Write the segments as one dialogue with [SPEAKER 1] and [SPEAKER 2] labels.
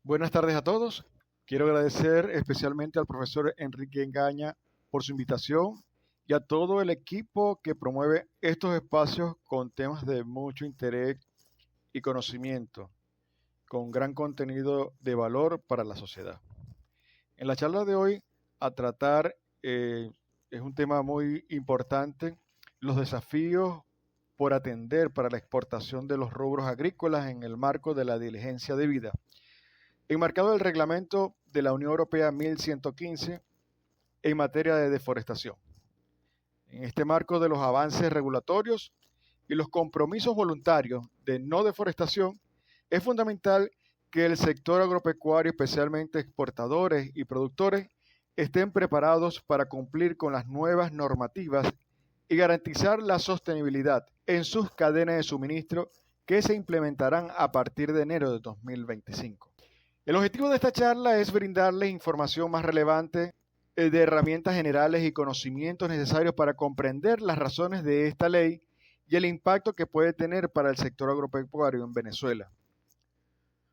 [SPEAKER 1] Buenas tardes a todos. Quiero agradecer especialmente al profesor Enrique Engaña por su invitación y a todo el equipo que promueve estos espacios con temas de mucho interés y conocimiento, con gran contenido de valor para la sociedad. En la charla de hoy a tratar es un tema muy importante, los desafíos por atender para la exportación de los rubros agrícolas en el marco de la diligencia debida, enmarcado el reglamento de la Unión Europea 1115 en materia de deforestación. En este marco de los avances regulatorios y los compromisos voluntarios de no deforestación, es fundamental que el sector agropecuario, especialmente exportadores y productores, estén preparados para cumplir con las nuevas normativas y garantizar la sostenibilidad en sus cadenas de suministro que se implementarán a partir de enero de 2025. El objetivo de esta charla es brindarles información más relevante de herramientas generales y conocimientos necesarios para comprender las razones de esta ley y el impacto que puede tener para el sector agropecuario en Venezuela.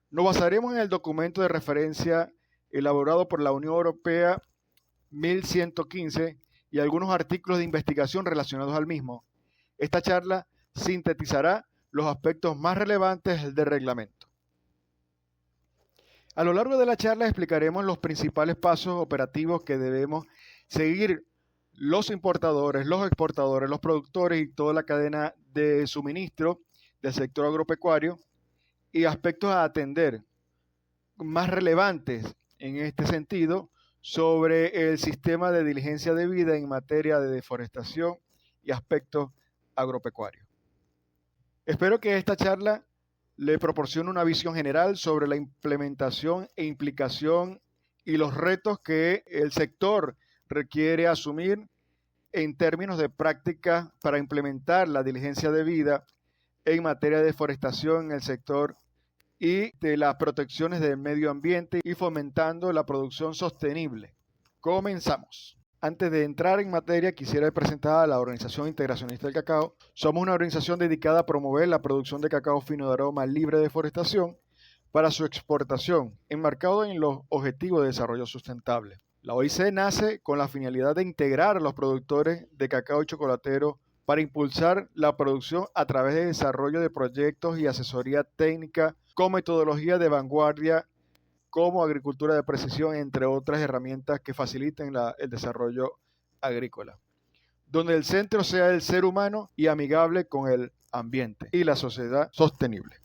[SPEAKER 1] Nos basaremos en el documento de referencia elaborado por la Unión Europea 1115 y algunos artículos de investigación relacionados al mismo. Esta charla sintetizará los aspectos más relevantes del reglamento. A lo largo de la charla explicaremos los principales pasos operativos que debemos seguir los importadores, los exportadores, los productores y toda la cadena de suministro del sector agropecuario y aspectos a atender más relevantes en este sentido sobre el sistema de diligencia debida en materia de deforestación y aspectos agropecuarios. Espero que esta charla le proporcione una visión general sobre la implementación e implicación y los retos que el sector requiere asumir en términos de práctica para implementar la diligencia debida en materia de deforestación en el sector y de las protecciones del medio ambiente y fomentando la producción sostenible. Comenzamos. Antes de entrar en materia, quisiera presentar a la Organización Integracionista del Cacao. Somos una organización dedicada a promover la producción de cacao fino de aroma libre de deforestación para su exportación, enmarcado en los Objetivos de Desarrollo Sustentable. La OIC nace con la finalidad de integrar a los productores de cacao y chocolatero para impulsar la producción a través de desarrollo de proyectos y asesoría técnica con metodología de vanguardia como agricultura de precisión, entre otras herramientas que faciliten el desarrollo agrícola, donde el centro sea el ser humano y amigable con el ambiente y la sociedad sostenible.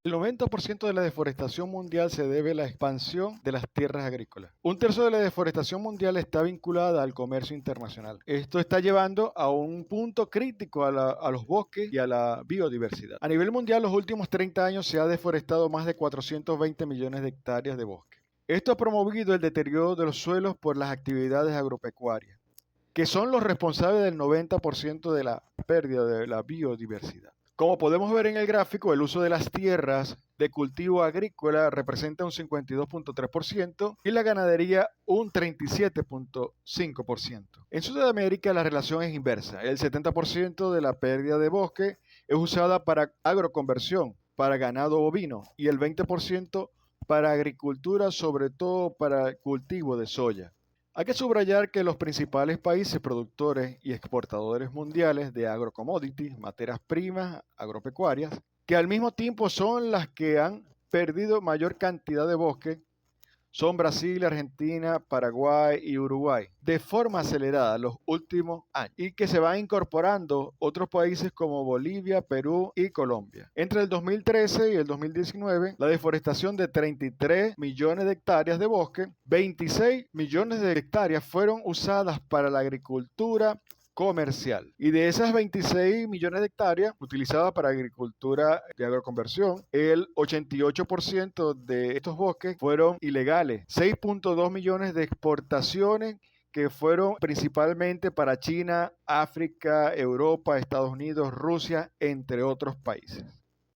[SPEAKER 1] El 90% de la deforestación mundial se debe a la expansión de las tierras agrícolas. Un tercio de la deforestación mundial está vinculada al comercio internacional. Esto está llevando a un punto crítico a los bosques y a la biodiversidad. A nivel mundial, los últimos 30 años se ha deforestado más de 420 millones de hectáreas de bosque. Esto ha promovido el deterioro de los suelos por las actividades agropecuarias, que son los responsables del 90% de la pérdida de la biodiversidad. Como podemos ver en el gráfico, el uso de las tierras de cultivo agrícola representa un 52.3% y la ganadería un 37.5%. En Sudamérica la relación es inversa. El 70% de la pérdida de bosque es usada para agroconversión, para ganado bovino y el 20% para agricultura, sobre todo para el cultivo de soya. Hay que subrayar que los principales países productores y exportadores mundiales de agrocommodities, materias primas agropecuarias, que al mismo tiempo son las que han perdido mayor cantidad de bosque, son Brasil, Argentina, Paraguay y Uruguay, de forma acelerada los últimos años, y que se van incorporando otros países como Bolivia, Perú y Colombia. Entre el 2013 y el 2019, la deforestación de 33 millones de hectáreas de bosque, 26 millones de hectáreas fueron usadas para la agricultura comercial. Y de esas 26 millones de hectáreas utilizadas para agricultura de agroconversión, el 88% de estos bosques fueron ilegales. 6.2 millones de exportaciones que fueron principalmente para China, África, Europa, Estados Unidos, Rusia, entre otros países.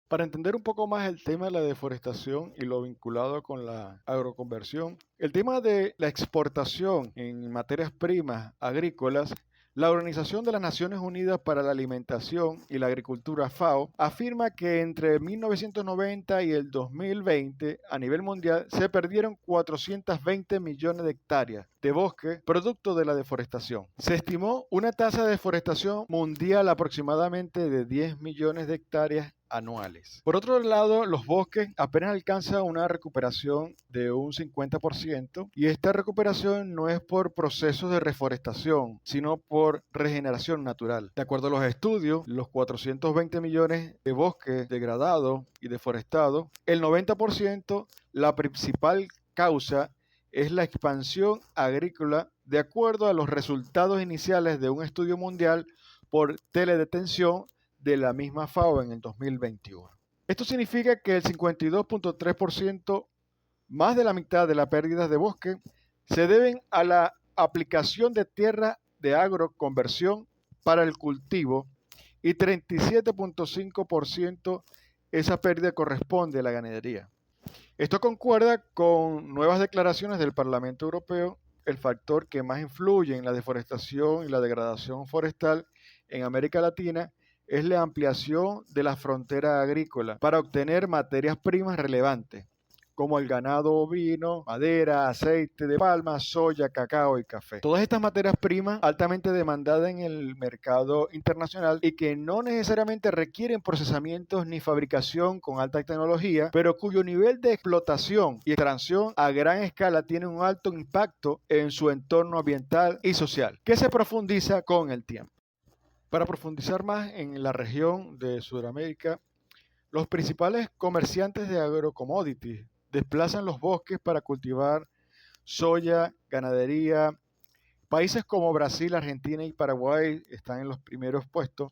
[SPEAKER 1] Para entender un poco más el tema de la deforestación y lo vinculado con la agroconversión, el tema de la exportación en materias primas agrícolas La Organización de las Naciones Unidas para la Alimentación y la Agricultura, FAO, afirma que entre 1990 y el 2020, a nivel mundial, se perdieron 420 millones de hectáreas de bosque producto de la deforestación. Se estimó una tasa de deforestación mundial aproximadamente de 10 millones de hectáreas anuales. Por otro lado, los bosques apenas alcanzan una recuperación de un 50% y esta recuperación no es por procesos de reforestación, sino por regeneración natural. De acuerdo a los estudios, los 420 millones de bosques degradados y deforestados, el 90%, la principal causa es la expansión agrícola de acuerdo a los resultados iniciales de un estudio mundial por teledetención de la misma FAO en el 2021. Esto significa que el 52.3%, más de la mitad de las pérdidas de bosque, se deben a la aplicación de tierra de agroconversión para el cultivo y 37.5% esa pérdida corresponde a la ganadería. Esto concuerda con nuevas declaraciones del Parlamento Europeo. El factor que más influye en la deforestación y la degradación forestal en América Latina es la ampliación de la frontera agrícola para obtener materias primas relevantes, como el ganado ovino, madera, aceite de palma, soya, cacao y café. Todas estas materias primas altamente demandadas en el mercado internacional y que no necesariamente requieren procesamientos ni fabricación con alta tecnología, pero cuyo nivel de explotación y extracción a gran escala tiene un alto impacto en su entorno ambiental y social, que se profundiza con el tiempo. Para profundizar más en la región de Sudamérica, los principales comerciantes de agrocommodities desplazan los bosques para cultivar soya, ganadería. Países como Brasil, Argentina y Paraguay están en los primeros puestos.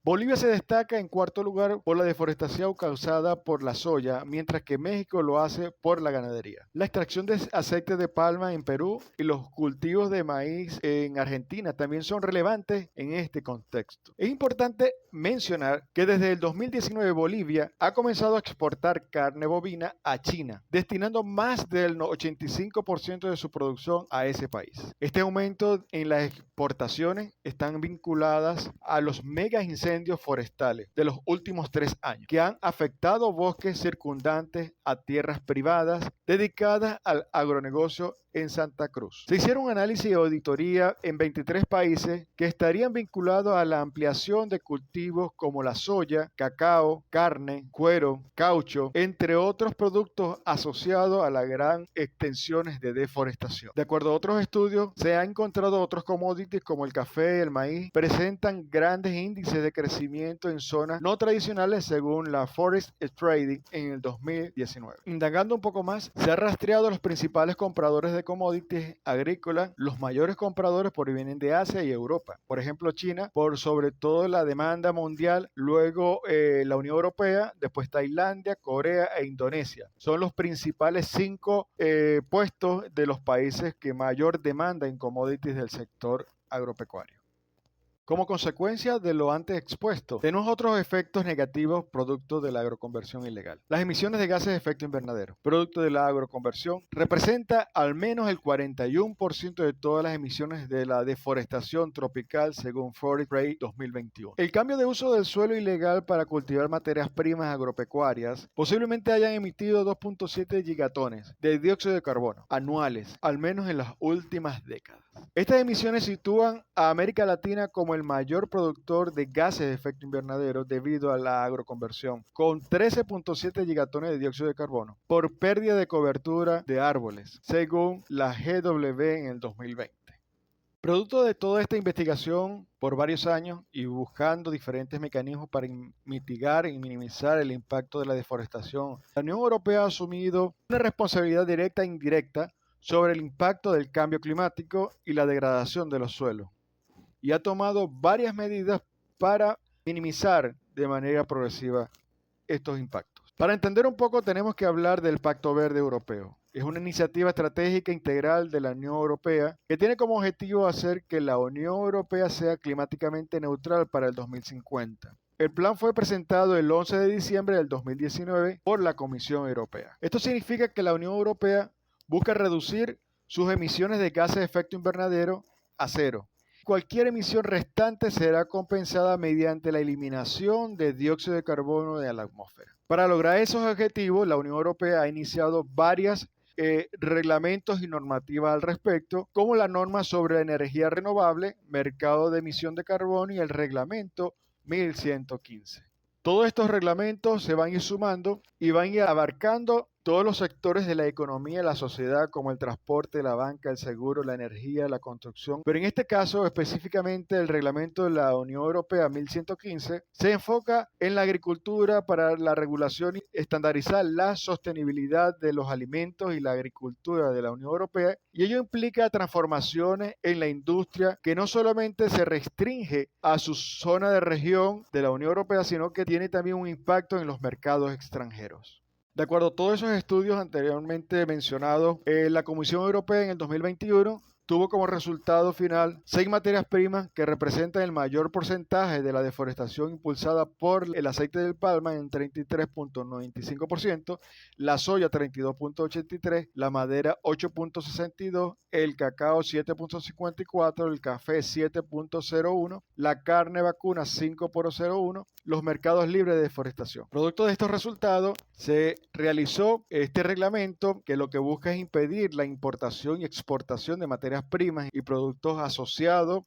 [SPEAKER 1] Bolivia se destaca en cuarto lugar por la deforestación causada por la soya, mientras que México lo hace por la ganadería. La extracción de aceite de palma en Perú y los cultivos de maíz en Argentina también son relevantes en este contexto. Es importante mencionar que desde el 2019 Bolivia ha comenzado a exportar carne bovina a China, destinando más del 85% de su producción a ese país. Este aumento en las exportaciones están vinculadas a los mega incendios forestales de los últimos 3 años, que han afectado bosques circundantes a tierras privadas dedicadas al agronegocio en Santa Cruz. Se hicieron análisis y auditoría en 23 países que estarían vinculados a la ampliación de cultivos como la soya, cacao, carne, cuero, caucho, entre otros productos asociados a las gran extensiones de deforestación. De acuerdo a otros estudios, se han encontrado otros commodities como el café y el maíz presentan grandes índices de crecimiento en zonas no tradicionales según la Forest Trading en el 2019. Indagando un poco más, se ha rastreado a los principales compradores de commodities agrícolas. Los mayores compradores provienen de Asia y Europa. Por ejemplo, China, por sobre todo la demanda mundial, luego la Unión Europea, después Tailandia, Corea e Indonesia. Son los principales 5 puestos de los países que mayor demanda en commodities del sector agropecuario. Como consecuencia de lo antes expuesto, tenemos otros efectos negativos producto de la agroconversión ilegal. Las emisiones de gases de efecto invernadero, producto de la agroconversión, representa al menos el 41% de todas las emisiones de la deforestación tropical según Forest Trade 2021. El cambio de uso del suelo ilegal para cultivar materias primas agropecuarias posiblemente hayan emitido 2.7 gigatones de dióxido de carbono anuales, al menos en las últimas décadas. Estas emisiones sitúan a América Latina como el mayor productor de gases de efecto invernadero debido a la agroconversión, con 13.7 gigatones de dióxido de carbono por pérdida de cobertura de árboles, según la GW en el 2020. Producto de toda esta investigación por varios años y buscando diferentes mecanismos para mitigar y minimizar el impacto de la deforestación, la Unión Europea ha asumido una responsabilidad directa e indirecta sobre el impacto del cambio climático y la degradación de los suelos, y ha tomado varias medidas para minimizar de manera progresiva estos impactos. Para entender un poco tenemos que hablar del Pacto Verde Europeo. Es una iniciativa estratégica integral de la Unión Europea que tiene como objetivo hacer que la Unión Europea sea climáticamente neutral para el 2050. El plan fue presentado el 11 de diciembre del 2019 por la Comisión Europea. Esto significa que la Unión Europea busca reducir sus emisiones de gases de efecto invernadero a cero cualquier emisión restante será compensada mediante la eliminación de dióxido de carbono de la atmósfera. Para lograr esos objetivos, la Unión Europea ha iniciado varias reglamentos y normativas al respecto, como la norma sobre la energía renovable, mercado de emisión de carbono y el reglamento 1115. Todos estos reglamentos se van a ir sumando y van a ir abarcando todos los sectores de la economía y la sociedad, como el transporte, la banca, el seguro, la energía, la construcción. Pero en este caso, específicamente el reglamento de la Unión Europea 1115 se enfoca en la agricultura para la regulación y estandarizar la sostenibilidad de los alimentos y la agricultura de la Unión Europea. Y ello implica transformaciones en la industria que no solamente se restringe a su zona de región de la Unión Europea, sino que tiene también un impacto en los mercados extranjeros. De acuerdo a todos esos estudios anteriormente mencionados, la Comisión Europea en el 2021 tuvo como resultado final 6 materias primas que representan el mayor porcentaje de la deforestación impulsada por el aceite de palma en 33.95%, la soya 32.83%, la madera 8.62%, el cacao 7.54%, el café 7.01%, la carne vacuna 5.01%, los mercados libres de deforestación. Producto de estos resultados, se realizó este reglamento que lo que busca es impedir la importación y exportación de materias primas y productos asociados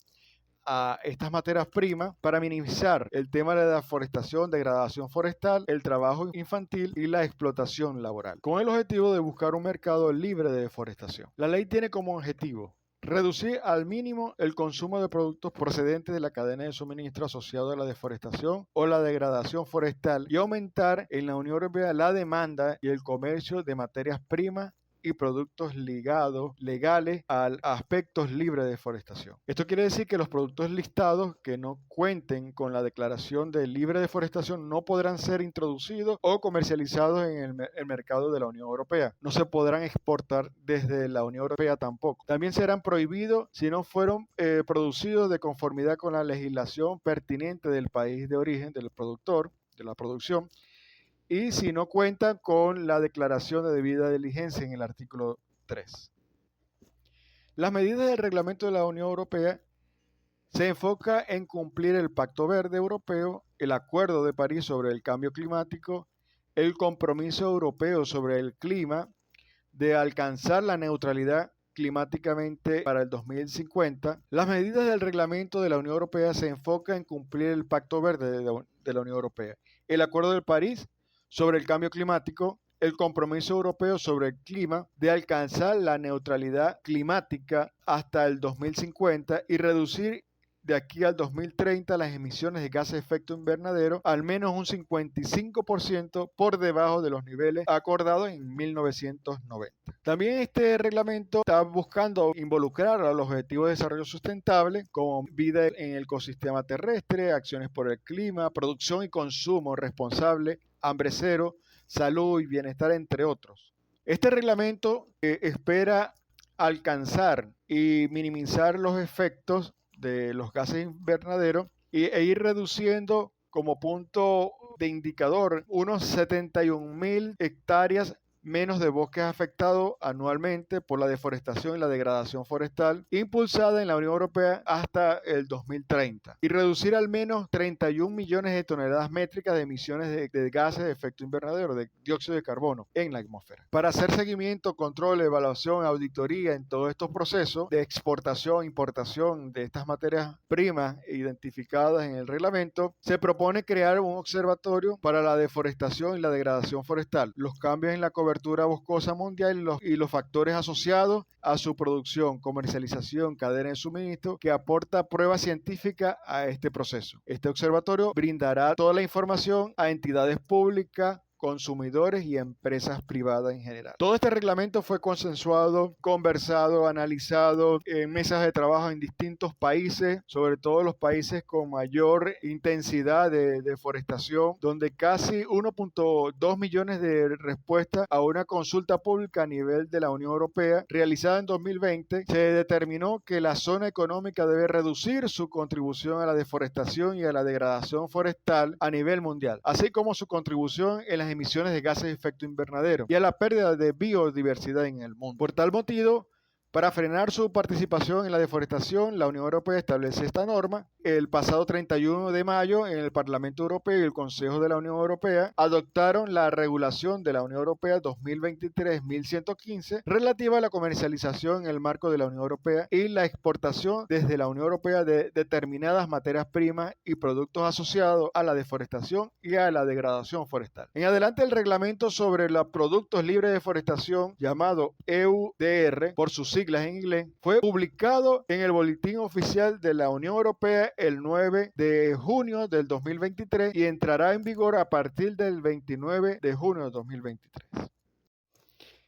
[SPEAKER 1] a estas materias primas para minimizar el tema de la deforestación, degradación forestal, el trabajo infantil y la explotación laboral, con el objetivo de buscar un mercado libre de deforestación. La ley tiene como objetivo reducir al mínimo el consumo de productos procedentes de la cadena de suministro asociado a la deforestación o la degradación forestal y aumentar en la Unión Europea la demanda y el comercio de materias primas y productos legales a aspectos libres de deforestación. Esto quiere decir que los productos listados que no cuenten con la declaración de libre deforestación no podrán ser introducidos o comercializados en el mercado de la Unión Europea. No se podrán exportar desde la Unión Europea tampoco. También serán prohibidos si no fueron producidos de conformidad con la legislación pertinente del país de origen del productor, de la producción, y si no cuentan con la declaración de debida diligencia en el artículo 3. Las medidas del reglamento de la Unión Europea se enfoca en cumplir el Pacto Verde Europeo, el Acuerdo de París sobre el cambio climático, el compromiso europeo sobre el clima, de alcanzar la neutralidad climáticamente para el 2050. Las medidas del reglamento de la Unión Europea se enfocan en cumplir el Pacto Verde de la Unión Europea, el Acuerdo de París sobre el cambio climático, el compromiso europeo sobre el clima de alcanzar la neutralidad climática hasta el 2050 y reducir de aquí al 2030 las emisiones de gases de efecto invernadero al menos un 55% por debajo de los niveles acordados en 1990. También este reglamento está buscando involucrar a los objetivos de desarrollo sustentable como vida en el ecosistema terrestre, acciones por el clima, producción y consumo responsable, hambre cero, salud y bienestar, entre otros. Este reglamento espera alcanzar y minimizar los efectos de los gases invernaderos e ir reduciendo como punto de indicador unos 71.000 hectáreas menos de bosques afectados anualmente por la deforestación y la degradación forestal impulsada en la Unión Europea hasta el 2030 y reducir al menos 31 millones de toneladas métricas de emisiones de gases de efecto invernadero, de dióxido de carbono en la atmósfera. Para hacer seguimiento, control, evaluación, auditoría en todos estos procesos de exportación, importación de estas materias primas identificadas en el reglamento, se propone crear un observatorio para la deforestación y la degradación forestal, los cambios en la cobertura boscosa mundial y los factores asociados a su producción, comercialización, cadena de suministro, que aporta prueba científica a este proceso. Este observatorio brindará toda la información a entidades públicas, consumidores y empresas privadas en general. Todo este reglamento fue consensuado, conversado, analizado en mesas de trabajo en distintos países, sobre todo los países con mayor intensidad de deforestación, donde casi 1.2 millones de respuestas a una consulta pública a nivel de la Unión Europea realizada en 2020, se determinó que la zona económica debe reducir su contribución a la deforestación y a la degradación forestal a nivel mundial, así como su contribución en las emisiones de gases de efecto invernadero y a la pérdida de biodiversidad en el mundo. Por tal motivo, Para frenar su participación en la deforestación, la Unión Europea establece esta norma. El pasado 31 de mayo, en el Parlamento Europeo y el Consejo de la Unión Europea adoptaron la regulación de la Unión Europea 2023-1115 relativa a la comercialización en el marco de la Unión Europea y la exportación desde la Unión Europea de determinadas materias primas y productos asociados a la deforestación y a la degradación forestal. En adelante, el reglamento sobre los productos libres de deforestación, llamado EUDR por sus siglas en inglés, fue publicado en el Boletín Oficial de la Unión Europea el 9 de junio del 2023 y entrará en vigor a partir del 29 de junio de 2023.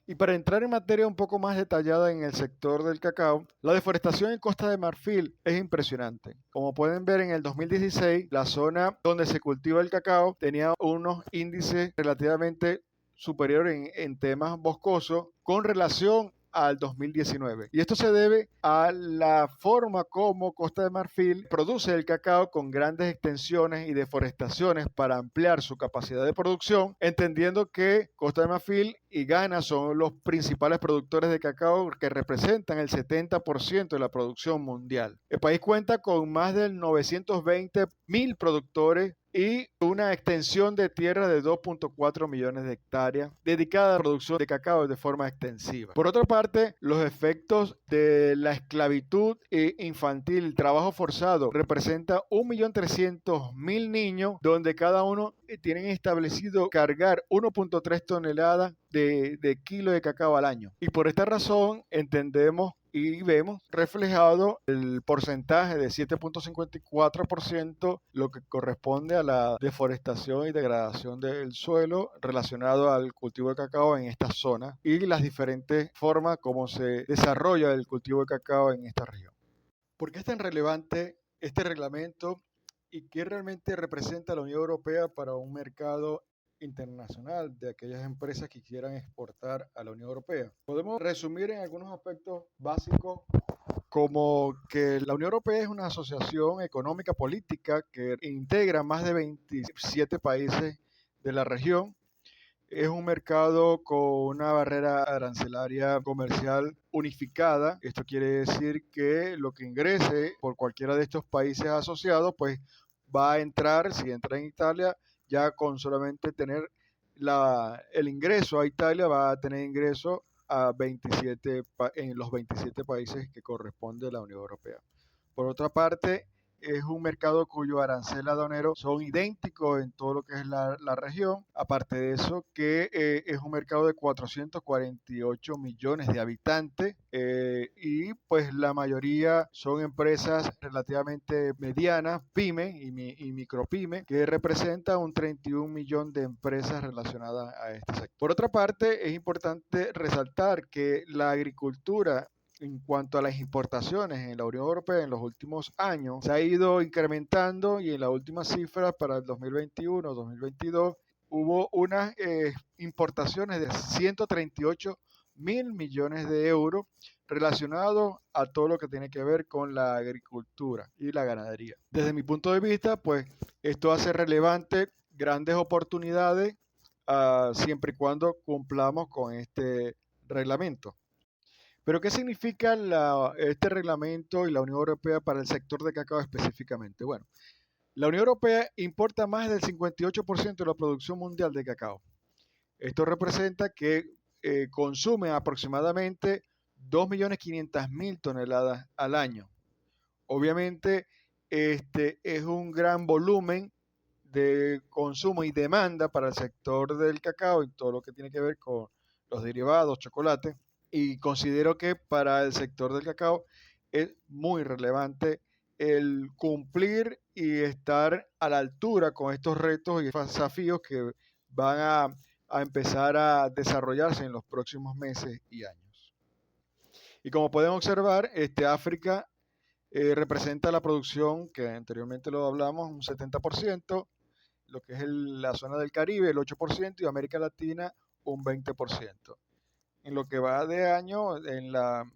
[SPEAKER 1] Y para entrar en materia un poco más detallada en el sector del cacao, la deforestación en Costa de Marfil es impresionante. Como pueden ver, en el 2016, la zona donde se cultiva el cacao tenía unos índices relativamente superiores en temas boscosos con relación al 2019. Y esto se debe a la forma como Costa de Marfil produce el cacao con grandes extensiones y deforestaciones para ampliar su capacidad de producción, entendiendo que Costa de Marfil y Ghana son los principales productores de cacao que representan el 70% de la producción mundial. El país cuenta con más de 920.000 productores y una extensión de tierra de 2.4 millones de hectáreas dedicada a la producción de cacao de forma extensiva. Por otra parte, los efectos de la esclavitud infantil, el trabajo forzado, representa 1.300.000 niños, donde cada uno tienen establecido cargar 1.3 toneladas de kilo de cacao al año. Y por esta razón entendemos y vemos reflejado el porcentaje de 7.54%, lo que corresponde a la deforestación y degradación del suelo relacionado al cultivo de cacao en esta zona y las diferentes formas como se desarrolla el cultivo de cacao en esta región. ¿Por qué es tan relevante este reglamento y qué realmente representa la Unión Europea para un mercado internacional de aquellas empresas que quieran exportar a la Unión Europea? Podemos resumir en algunos aspectos básicos como que la Unión Europea es una asociación económica política que integra más de 27 países de la región. Es un mercado con una barrera arancelaria comercial unificada. Esto quiere decir que lo que ingrese por cualquiera de estos países asociados, pues va a entrar, si entra en Italia, ya con solamente tener el ingreso a Italia, va a tener ingreso a 27 en los 27 países que corresponde a la Unión Europea. Por otra parte, es un mercado cuyo arancel aduanero son idénticos en todo lo que es la región. Aparte de eso, que es un mercado de 448 millones de habitantes y pues la mayoría son empresas relativamente medianas, pymes y micropymes, que representa un 31 millón de empresas relacionadas a este sector. Por otra parte, es importante resaltar que la agricultura en cuanto a las importaciones en la Unión Europea en los últimos años se ha ido incrementando y en la última cifra para el 2021-2022 hubo unas importaciones de 138.000 millones de euros relacionados a todo lo que tiene que ver con la agricultura y la ganadería. Desde mi punto de vista, pues esto hace relevante grandes oportunidades siempre y cuando cumplamos con este reglamento. Pero, ¿qué significa este reglamento y la Unión Europea para el sector de cacao específicamente? Bueno, la Unión Europea importa más del 58% de la producción mundial de cacao. Esto representa que consume aproximadamente 2.500.000 toneladas al año. Obviamente, este es un gran volumen de consumo y demanda para el sector del cacao y todo lo que tiene que ver con los derivados, chocolate. Y considero que para el sector del cacao es muy relevante el cumplir y estar a la altura con estos retos y desafíos que van a empezar a desarrollarse en los próximos meses y años. Y como pueden observar, África representa la producción, que anteriormente lo hablamos, un 70%, lo que es la zona del Caribe, el 8%, y América Latina, un 20%. En lo que va de año, en la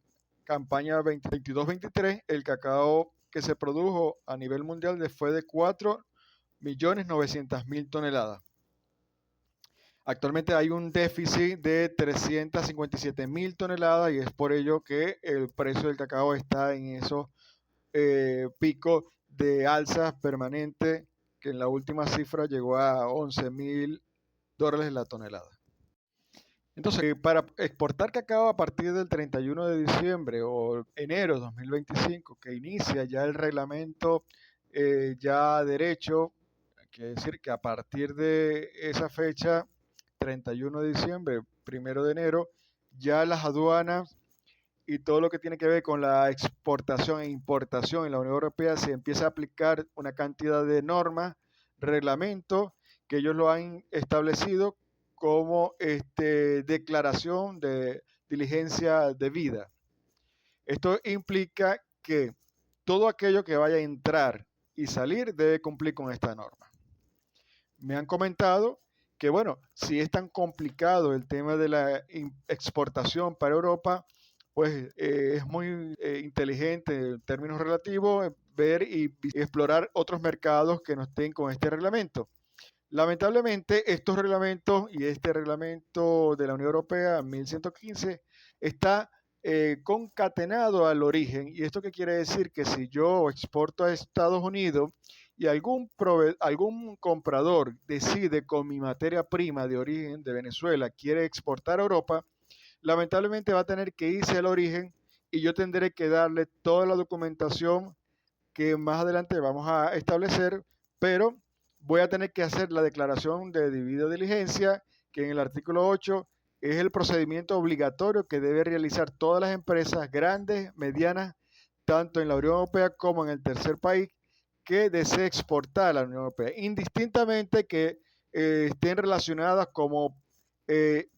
[SPEAKER 1] campaña 2022-23, el cacao que se produjo a nivel mundial fue de 4.900.000 toneladas. Actualmente hay un déficit de 357.000 toneladas y es por ello que el precio del cacao está en esos picos de alza permanente, que en la última cifra llegó a $11.000 la tonelada. Entonces, para exportar cacao a partir del 31 de diciembre o enero de 2025, que inicia ya el reglamento ya derecho, quiere decir que a partir de esa fecha, 31 de diciembre, 1 de enero, ya las aduanas y todo lo que tiene que ver con la exportación e importación en la Unión Europea se empieza a aplicar una cantidad de normas, reglamentos, que ellos lo han establecido como declaración de diligencia debida. Esto implica que todo aquello que vaya a entrar y salir debe cumplir con esta norma. Me han comentado que, bueno, si es tan complicado el tema de la exportación para Europa, pues es muy inteligente en términos relativos ver y explorar otros mercados que no estén con este reglamento. Lamentablemente, estos reglamentos y este reglamento de la Unión Europea 1115 está concatenado al origen. ¿Y esto qué quiere decir? Que si yo exporto a Estados Unidos y algún comprador decide con mi materia prima de origen de Venezuela quiere exportar a Europa, lamentablemente va a tener que irse al origen y yo tendré que darle toda la documentación que más adelante vamos a establecer, pero voy a tener que hacer la declaración de debida diligencia, que en el artículo 8 es el procedimiento obligatorio que debe realizar todas las empresas grandes, medianas, tanto en la Unión Europea como en el tercer país, que desee exportar a la Unión Europea, indistintamente que estén relacionadas como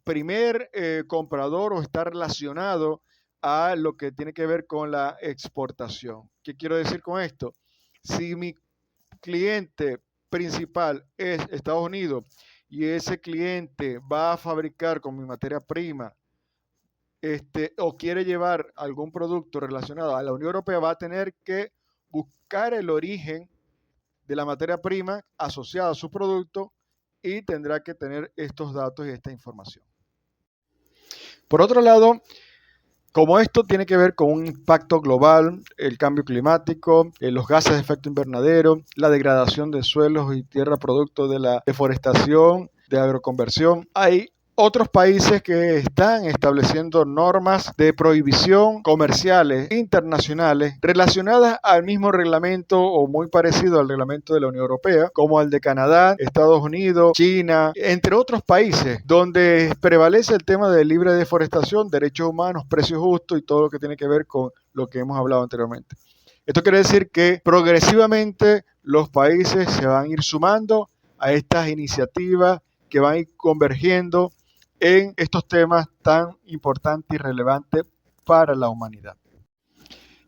[SPEAKER 1] primer comprador o está relacionado a lo que tiene que ver con la exportación. ¿Qué quiero decir con esto? Si mi cliente principal es Estados Unidos y ese cliente va a fabricar con mi materia prima o quiere llevar algún producto relacionado a la Unión Europea, va a tener que buscar el origen de la materia prima asociada a su producto y tendrá que tener estos datos y esta información. Por otro lado, como esto tiene que ver con un impacto global, el cambio climático, los gases de efecto invernadero, la degradación de suelos y tierra producto de la deforestación, de agroconversión, hay otros países que están estableciendo normas de prohibición comerciales internacionales relacionadas al mismo reglamento o muy parecido al reglamento de la Unión Europea, como el de Canadá, Estados Unidos, China, entre otros países, donde prevalece el tema de libre deforestación, derechos humanos, precios justos y todo lo que tiene que ver con lo que hemos hablado anteriormente. Esto quiere decir que progresivamente los países se van a ir sumando a estas iniciativas que van a ir convergiendo en estos temas tan importantes y relevantes para la humanidad.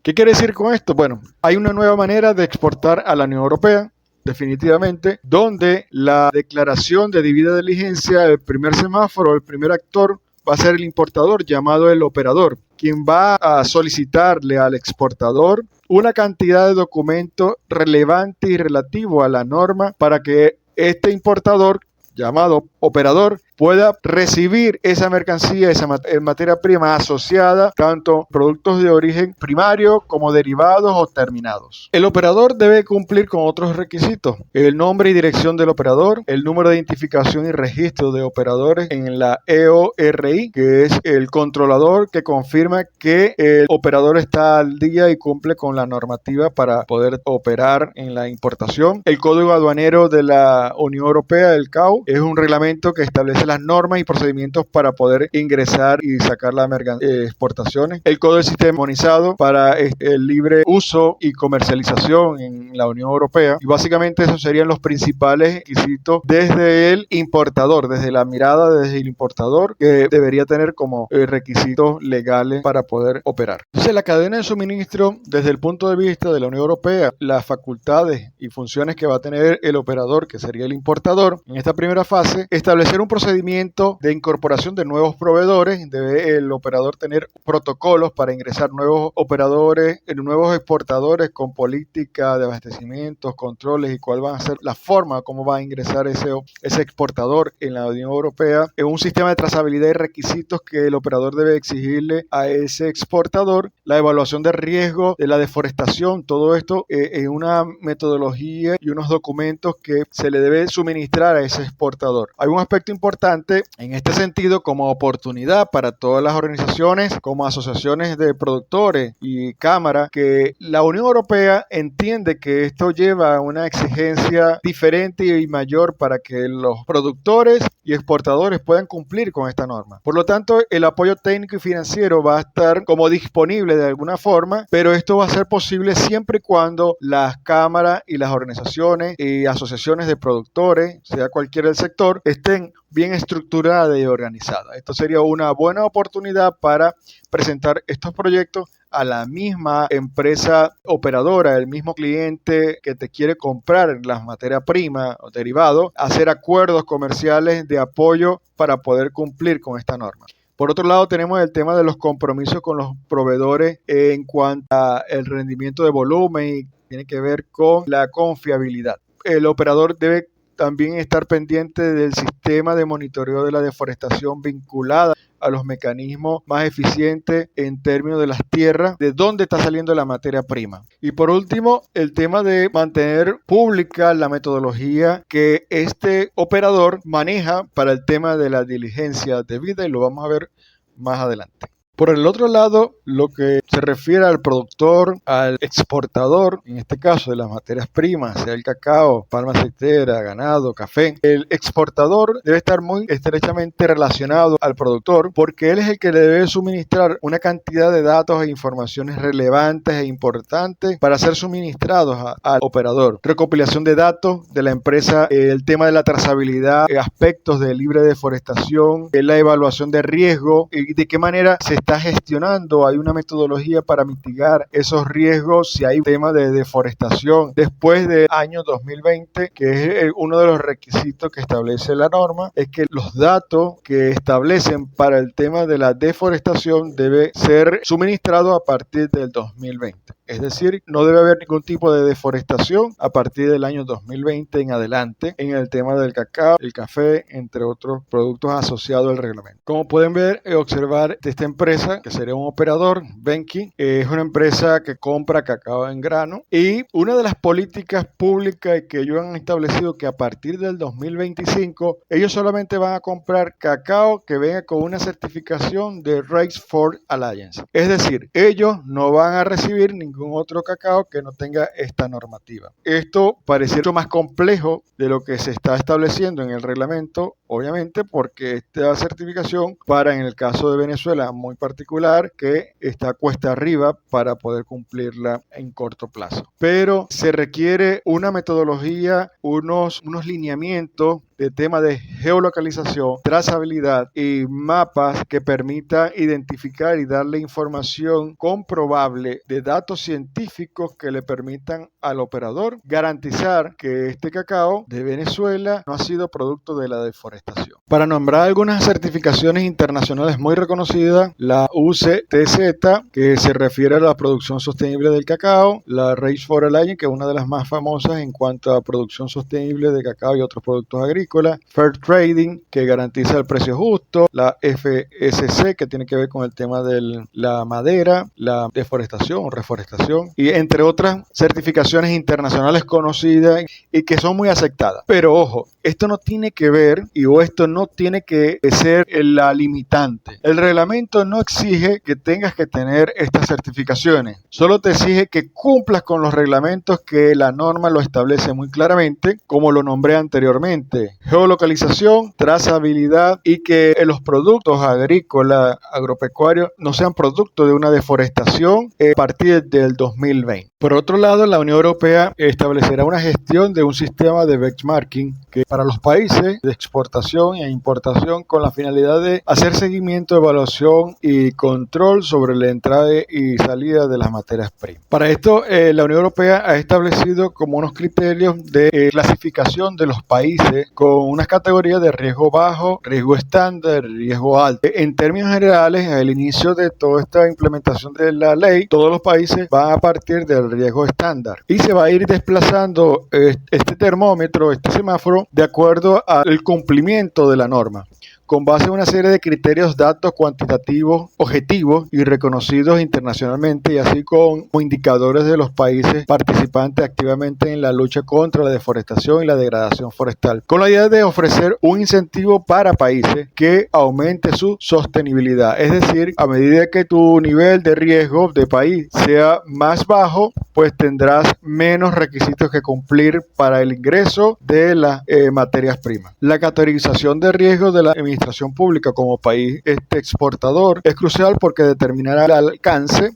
[SPEAKER 1] ¿Qué quiere decir con esto? Bueno, hay una nueva manera de exportar a la Unión Europea, definitivamente, donde la declaración de debida diligencia, el primer semáforo, el primer actor, va a ser el importador llamado el operador, quien va a solicitarle al exportador una cantidad de documentos relevante y relativo a la norma para que este importador llamado operador pueda recibir esa mercancía, esa materia prima asociada, tanto productos de origen primario como derivados o terminados. El operador debe cumplir con otros requisitos: el nombre y dirección del operador, el número de identificación y registro de operadores en la EORI, que es el controlador que confirma que el operador está al día y cumple con la normativa para poder operar en la importación. El Código Aduanero de la Unión Europea, el CAU, es un reglamento que establece las normas y procedimientos para poder ingresar y sacar las exportaciones. El Código del Sistema Armonizado para el libre uso y comercialización en la Unión Europea. Y básicamente esos serían los principales requisitos desde el importador, desde la mirada desde el importador, que debería tener como requisitos legales para poder operar. Entonces, la cadena de suministro, desde el punto de vista de la Unión Europea, las facultades y funciones que va a tener el operador, que sería el importador, en esta primera fase, establecer un procedimiento procedimiento de incorporación de nuevos proveedores. Debe el operador tener protocolos para ingresar nuevos operadores, nuevos exportadores con política de abastecimientos, controles y cuál va a ser la forma cómo va a ingresar ese exportador en la Unión Europea. Es un sistema de trazabilidad y requisitos que el operador debe exigirle a ese exportador. La evaluación de riesgo de la deforestación, todo esto es una metodología y unos documentos que se le debe suministrar a ese exportador. Hay un aspecto importante en este sentido como oportunidad para todas las organizaciones, como asociaciones de productores y cámaras, que la Unión Europea entiende que esto lleva a una exigencia diferente y mayor para que los productores y exportadores puedan cumplir con esta norma. Por lo tanto, el apoyo técnico y financiero va a estar como disponible de alguna forma, pero esto va a ser posible siempre y cuando las cámaras y las organizaciones y asociaciones de productores, sea cualquiera el sector, estén bien estructurada y organizada. Esto sería una buena oportunidad para presentar estos proyectos a la misma empresa operadora, el mismo cliente que te quiere comprar las materias primas o derivados, hacer acuerdos comerciales de apoyo para poder cumplir con esta norma. Por otro lado, tenemos el tema de los compromisos con los proveedores en cuanto al rendimiento de volumen y tiene que ver con la confiabilidad. El operador debe también estar pendiente del sistema de monitoreo de la deforestación vinculada a los mecanismos más eficientes en términos de las tierras, de dónde está saliendo la materia prima. Y por último, el tema de mantener pública la metodología que este operador maneja para el tema de la diligencia debida, y lo vamos a ver más adelante. Por el otro lado, lo que se refiere al productor, al exportador, en este caso de las materias primas, sea el cacao, palma aceitera, ganado, café, el exportador debe estar muy estrechamente relacionado al productor porque él es el que le debe suministrar una cantidad de datos e informaciones relevantes e importantes para ser suministrados al operador. Recopilación de datos de la empresa, el tema de la trazabilidad, aspectos de libre deforestación, la evaluación de riesgo y de qué manera se está gestionando. Hay una metodología para mitigar esos riesgos si hay tema de deforestación después del año 2020, que es uno de los requisitos que establece la norma, es que los datos que establecen para el tema de la deforestación debe ser suministrado a partir del 2020. Es decir, no debe haber ningún tipo de deforestación a partir del año 2020 en adelante en el tema del cacao, el café, entre otros productos asociados al reglamento. Como pueden ver, observar esta empresa, que sería un operador, Venki, es una empresa que compra cacao en grano y una de las políticas públicas que ellos han establecido que a partir del 2025 ellos solamente van a comprar cacao que venga con una certificación de Race for Alliance. Es decir, ellos no van a recibir ningún otro cacao que no tenga esta normativa. Esto parece mucho más complejo de lo que se está estableciendo en el reglamento, obviamente porque esta certificación para en el caso de Venezuela muy particular que está cuesta arriba para poder cumplirla en corto plazo. Pero se requiere una metodología, unos lineamientos de tema de geolocalización, trazabilidad y mapas que permita identificar y darle información comprobable de datos científicos que le permitan al operador garantizar que este cacao de Venezuela no ha sido producto de la deforestación. Para nombrar algunas certificaciones internacionales muy reconocidas, la UCTZ, que se refiere a la producción sostenible del cacao, la Race for Alliance, que es una de las más famosas en cuanto a producción sostenible de cacao y otros productos agrícolas, Fair Trading, que garantiza el precio justo, la FSC, que tiene que ver con el tema de la madera, la deforestación o reforestación, y entre otras certificaciones internacionales conocidas y que son muy aceptadas. Pero ojo, esto no tiene que ver o esto no tiene que ser la limitante. El reglamento no exige que tengas que tener estas certificaciones, solo te exige que cumplas con los reglamentos que la norma lo establece muy claramente, como lo nombré anteriormente: geolocalización, trazabilidad y que los productos agrícolas, agropecuarios no sean producto de una deforestación a partir del 2020. Por otro lado, la Unión Europea establecerá una gestión de un sistema de benchmarking que para los países exportadores exportación e importación con la finalidad de hacer seguimiento, evaluación y control sobre la entrada y salida de las materias primas. Para esto, la Unión Europea ha establecido como unos criterios de clasificación de los países con unas categorías de riesgo bajo, riesgo estándar, riesgo alto. En términos generales, al inicio de toda esta implementación de la ley, todos los países van a partir del riesgo estándar y se va a ir desplazando este termómetro, este semáforo, de acuerdo al cumplimiento de la norma, con base en una serie de criterios, datos cuantitativos, objetivos y reconocidos internacionalmente, y así como indicadores de los países participantes activamente en la lucha contra la deforestación y la degradación forestal, con la idea de ofrecer un incentivo para países que aumente su sostenibilidad. Es decir, a medida que tu nivel de riesgo de país sea más bajo, pues tendrás menos requisitos que cumplir para el ingreso de las materias primas. La categorización de riesgo de la administración pública como país exportador es crucial porque determinará el alcance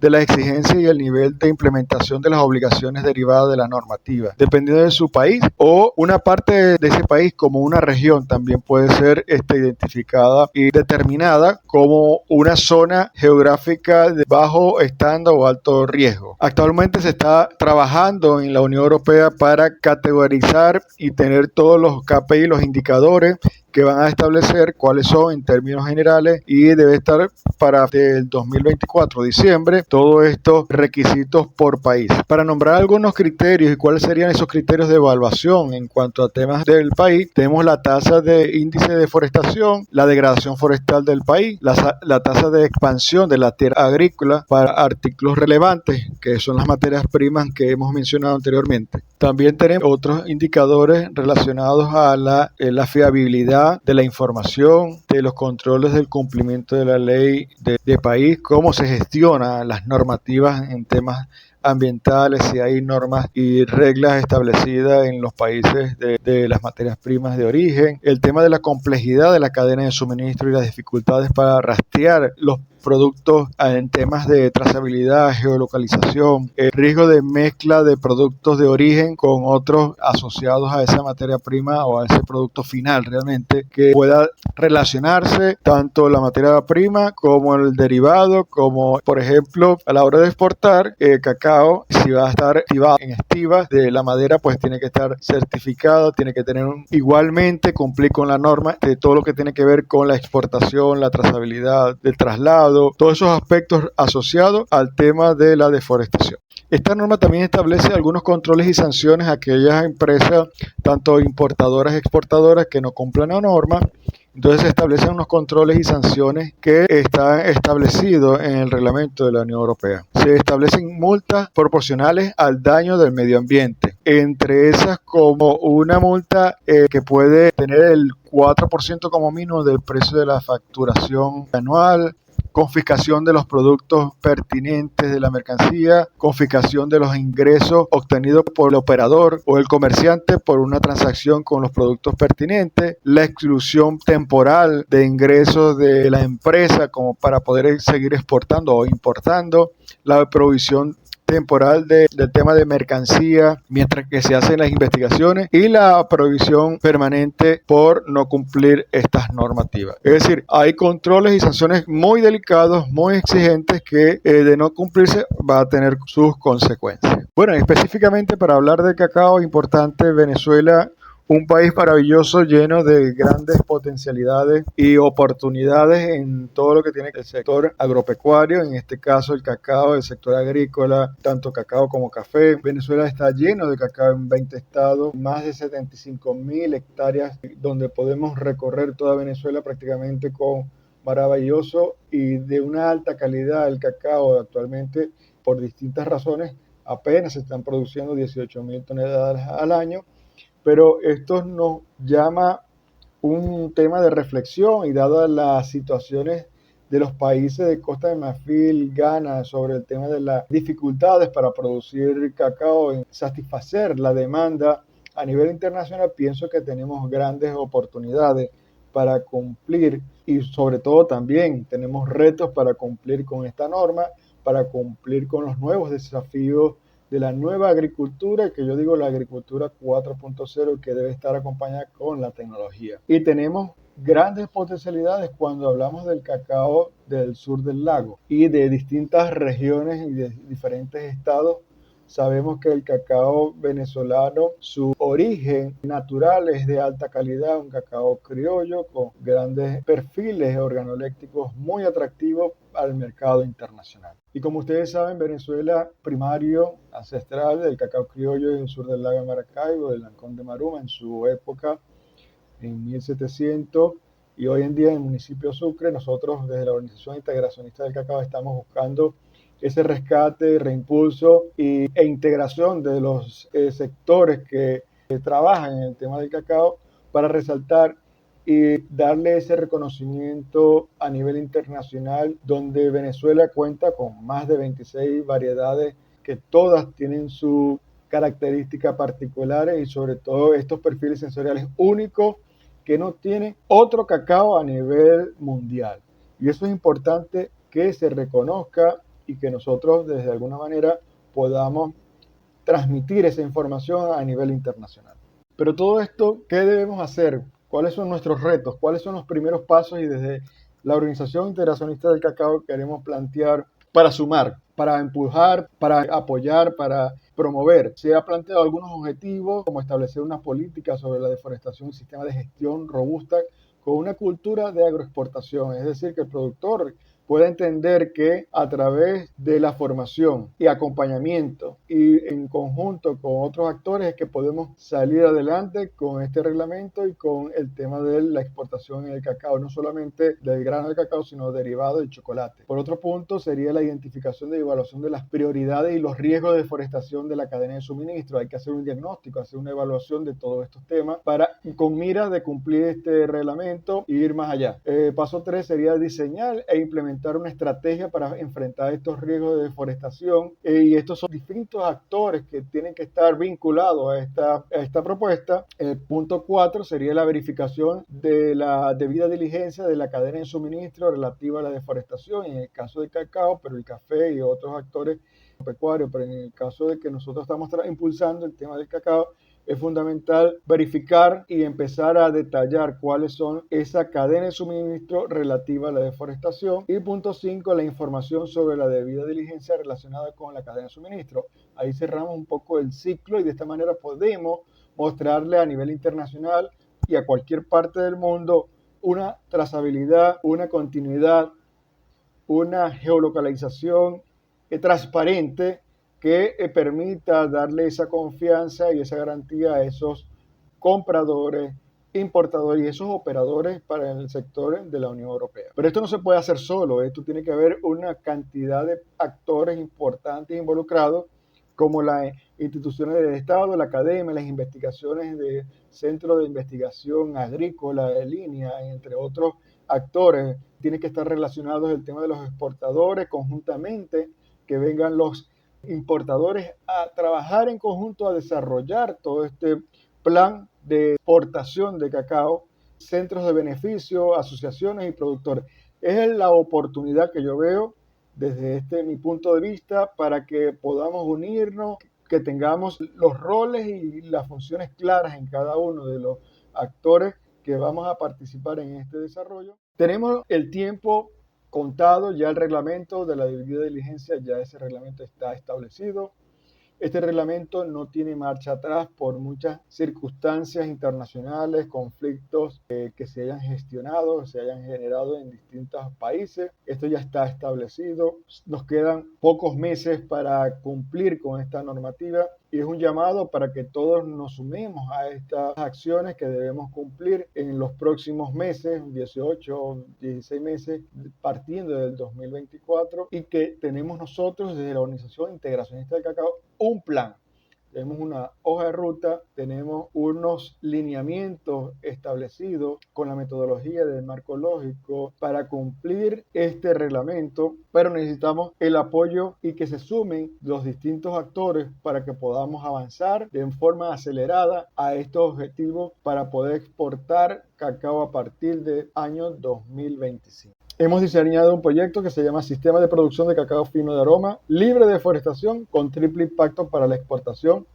[SPEAKER 1] de las exigencias y el nivel de implementación de las obligaciones derivadas de la normativa, dependiendo de su país, o una parte de ese país como una región también puede ser identificada y determinada como una zona geográfica de bajo estándar o alto riesgo. Actualmente se está trabajando en la Unión Europea para categorizar y tener todos los KPI, los indicadores que van a establecer cuáles son en términos generales, y debe estar para el 2024, diciembre, todos estos requisitos por país. Para nombrar algunos criterios y cuáles serían esos criterios de evaluación en cuanto a temas del país, tenemos la tasa de índice de deforestación, la degradación forestal del país, la tasa de expansión de la tierra agrícola para artículos relevantes, que son las materias primas que hemos mencionado anteriormente. También tenemos otros indicadores relacionados a la fiabilidad de la información, de los controles del cumplimiento de la ley de país, cómo se gestionan las normativas en temas ambientales, si hay normas y reglas establecidas en los países de las materias primas de origen, el tema de la complejidad de la cadena de suministro y las dificultades para rastrear los productos en temas de trazabilidad, geolocalización, el riesgo de mezcla de productos de origen con otros asociados a esa materia prima o a ese producto final realmente, que pueda relacionarse tanto la materia prima como el derivado, como por ejemplo a la hora de exportar cacao, si va a estar activado en estivas de la madera, pues tiene que estar certificado, tiene que tener igualmente cumplir con la norma de todo lo que tiene que ver con la exportación, la trazabilidad del traslado, todos esos aspectos asociados al tema de la deforestación. Esta norma también establece algunos controles y sanciones a aquellas empresas, tanto importadoras y exportadoras, que no cumplan la norma. Entonces se establecen unos controles y sanciones que están establecidos en el reglamento de la Unión Europea. Se establecen multas proporcionales al daño del medio ambiente. Entre esas, como una multa que puede tener el 4% como mínimo del precio de la facturación anual, confiscación de los productos pertinentes de la mercancía, confiscación de los ingresos obtenidos por el operador o el comerciante por una transacción con los productos pertinentes, la exclusión temporal de ingresos de la empresa como para poder seguir exportando o importando, la provisión temporal del tema de mercancía mientras que se hacen las investigaciones, y la prohibición permanente por no cumplir estas normativas. Es decir, hay controles y sanciones muy delicados, muy exigentes, que de no cumplirse va a tener sus consecuencias. Bueno, específicamente para hablar del cacao, importante, Venezuela, un país maravilloso lleno de grandes potencialidades y oportunidades en todo lo que tiene el sector agropecuario, en este caso el cacao, el sector agrícola, tanto cacao como café. Venezuela está lleno de cacao en 20 estados, más de 75.000 hectáreas, donde podemos recorrer toda Venezuela prácticamente con maravilloso y de una alta calidad. El cacao actualmente, por distintas razones, apenas se están produciendo 18.000 toneladas al año, pero esto nos llama un tema de reflexión, y dadas las situaciones de los países de Costa de Marfil, Ghana, sobre el tema de las dificultades para producir cacao, en satisfacer la demanda a nivel internacional, pienso que tenemos grandes oportunidades para cumplir, y sobre todo también tenemos retos para cumplir con esta norma, para cumplir con los nuevos desafíos de la nueva agricultura, que yo digo la agricultura 4.0, que debe estar acompañada con la tecnología. Y tenemos grandes potencialidades cuando hablamos del cacao del sur del lago y de distintas regiones y de diferentes estados. Sabemos que el cacao venezolano, su origen natural es de alta calidad, un cacao criollo con grandes perfiles organolépticos muy atractivos al mercado internacional. Y como ustedes saben, Venezuela, primario ancestral del cacao criollo en el sur del lago de Maracaibo, del Ancón de Maruma, en su época, en 1700, y hoy en día en el municipio de Sucre, nosotros desde la Organización Integracionista del Cacao estamos buscando ese rescate, reimpulso e integración de los sectores que trabajan en el tema del cacao para resaltar y darle ese reconocimiento a nivel internacional, donde Venezuela cuenta con más de 26 variedades que todas tienen sus características particulares y sobre todo estos perfiles sensoriales únicos que no tiene otro cacao a nivel mundial. Y eso es importante que se reconozca y que nosotros desde alguna manera podamos transmitir esa información a nivel internacional. Pero todo esto, ¿qué debemos hacer? ¿Cuáles son nuestros retos? ¿Cuáles son los primeros pasos? Y desde la Organización Integracionista del Cacao queremos plantear para sumar, para empujar, para apoyar, para promover. Se ha planteado algunos objetivos, como establecer una política sobre la deforestación y sistema de gestión robusta con una cultura de agroexportación, es decir, que el productor pueda entender que a través de la formación y acompañamiento y en conjunto con otros actores es que podemos salir adelante con este reglamento y con el tema de la exportación en el cacao, no solamente del grano de cacao, sino derivado del chocolate. Por otro punto sería la identificación de evaluación de las prioridades y los riesgos de deforestación de la cadena de suministro. Hay que hacer un diagnóstico, hacer una evaluación de todos estos temas con miras de cumplir este reglamento e ir más allá. Paso 3 sería diseñar e implementar una estrategia para enfrentar estos riesgos de deforestación y estos son distintos actores que tienen que estar vinculados a esta propuesta. El punto 4 sería la verificación de la debida diligencia de la cadena de suministro relativa a la deforestación, en el caso del cacao, pero el café y otros actores pecuarios, pero en el caso de que nosotros estamos impulsando el tema del cacao, es fundamental verificar y empezar a detallar cuáles son esa cadena de suministro relativa a la deforestación. Y punto 5, la información sobre la debida diligencia relacionada con la cadena de suministro. Ahí cerramos un poco el ciclo y de esta manera podemos mostrarle a nivel internacional y a cualquier parte del mundo una trazabilidad, una continuidad, una geolocalización transparente que permita darle esa confianza y esa garantía a esos compradores, importadores y esos operadores para el sector de la Unión Europea. Pero esto no se puede hacer solo, esto tiene que haber una cantidad de actores importantes involucrados, como las instituciones del Estado, la academia, las investigaciones de centros de investigación agrícola, de línea, entre otros actores. Tiene que estar relacionado el tema de los exportadores conjuntamente, que vengan los importadores a trabajar en conjunto a desarrollar todo este plan de exportación de cacao, centros de beneficio, asociaciones y productores. Es la oportunidad que yo veo desde mi punto de vista para que podamos unirnos, que tengamos los roles y las funciones claras en cada uno de los actores que vamos a participar en este desarrollo. Tenemos el tiempo contado, ya el reglamento de la debida diligencia, ya ese reglamento está establecido. Este reglamento no tiene marcha atrás por muchas circunstancias internacionales, conflictos que se hayan gestionado, se hayan generado en distintos países. Esto ya está establecido. Nos quedan pocos meses para cumplir con esta normativa y es un llamado para que todos nos sumemos a estas acciones que debemos cumplir en los próximos meses, 18 o 16 meses, partiendo del 2024, y que tenemos nosotros desde la Organización Integracionista del Cacao un plan. Tenemos una hoja de ruta, tenemos unos lineamientos establecidos con la metodología del marco lógico para cumplir este reglamento, pero necesitamos el apoyo y que se sumen los distintos actores para que podamos avanzar de forma acelerada a estos objetivos para poder exportar cacao a partir del año 2025. Hemos diseñado un proyecto que se llama Sistema de Producción de Cacao Fino de Aroma, libre de deforestación, con triple impacto para la exportación,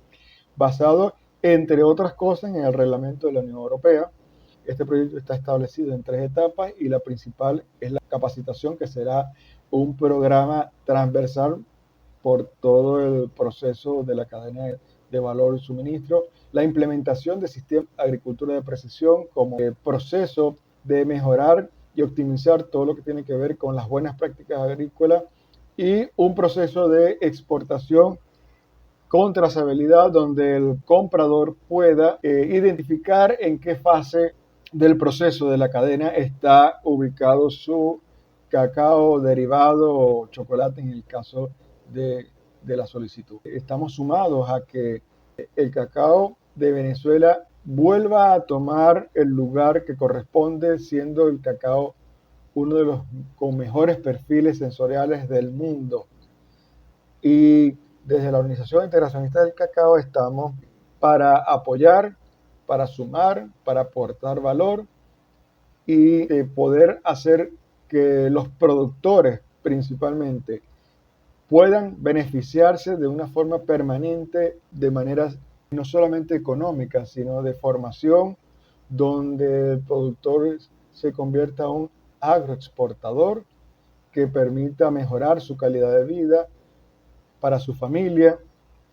[SPEAKER 1] basado, entre otras cosas, en el reglamento de la Unión Europea. Este proyecto está establecido en 3 etapas y la principal es la capacitación, que será un programa transversal por todo el proceso de la cadena de valor y suministro, la implementación de sistemas de agricultura de precisión como el proceso de mejorar y optimizar todo lo que tiene que ver con las buenas prácticas agrícolas y un proceso de exportación con trazabilidad donde el comprador pueda identificar en qué fase del proceso de la cadena está ubicado su cacao derivado o chocolate en el caso de, de la solicitud. Estamos sumados a que el cacao de Venezuela vuelva a tomar el lugar que corresponde, siendo el cacao uno de los con mejores perfiles sensoriales del mundo. Y desde la Organización Integracionista del Cacao estamos para apoyar, para sumar, para aportar valor y poder hacer que los productores principalmente puedan beneficiarse de una forma permanente, de manera no solamente económica, sino de formación, donde el productor se convierta en un agroexportador que permita mejorar su calidad de vida para su familia,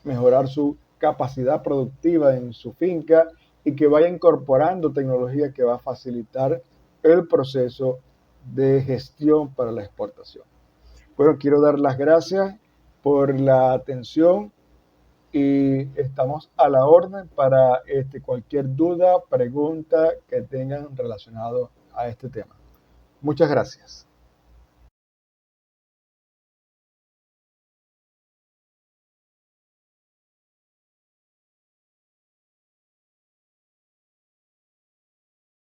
[SPEAKER 1] mejorar su capacidad productiva en su finca y que vaya incorporando tecnología que va a facilitar el proceso de gestión para la exportación. Bueno, quiero dar las gracias por la atención y estamos a la orden para cualquier duda, pregunta que tengan relacionado a este tema. Muchas gracias.